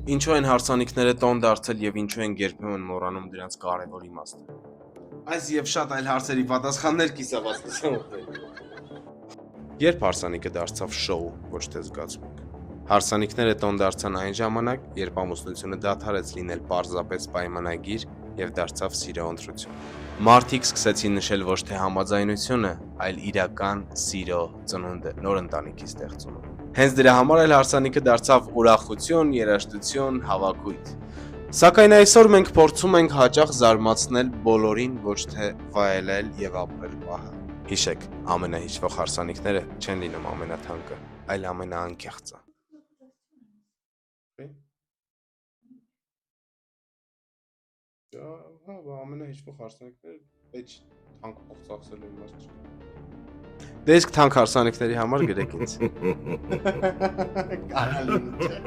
Ինչու են հարսանիքները տոն դարձել եւ ինչու են երբեմն մոռանում դրանց կարևոր իմաստը։ Այս եւ շատ այլ հարցերի պատասխաններ կիսավաց լսողներ։ Երբ հարսանիքը դարձավ շոու, ոչ թե զգացմունք։ Հարսանիքները տոն դարձան այն ժամանակ, երբ ամուսնությունը դադարեց լինել պարզապես պայմանագիր եւ դարձավ սիրո ընտրություն։ Մարդիկ սկսեցին նշել ոչ թե համաձայնությունը, այլ իրական սիրո ծնունդը, նոր ընտանիքի ստեղծումը։ Հենց դրա համար էլ հարսանիքը դարձավ ուրախություն, երաժշտություն, հավաքույթ։ Սակայն այսօր մենք փորձում ենք հաճախ զարմացնել բոլորին, ոչ թե վայելել եւ ապրել պահը։ Հիշեք, ամենահիշվող հարսանիքները չեն լինում ամենաթանկը, այլ ամենաանկեղծը։ Հա, ամենահիշվող հարսանիքները այդ թանկ փող ծախսելու իմաստ չկա։ Դե իսկ թանկ հարսանիքների համար գրեք ինձ։ Կարալին չէ։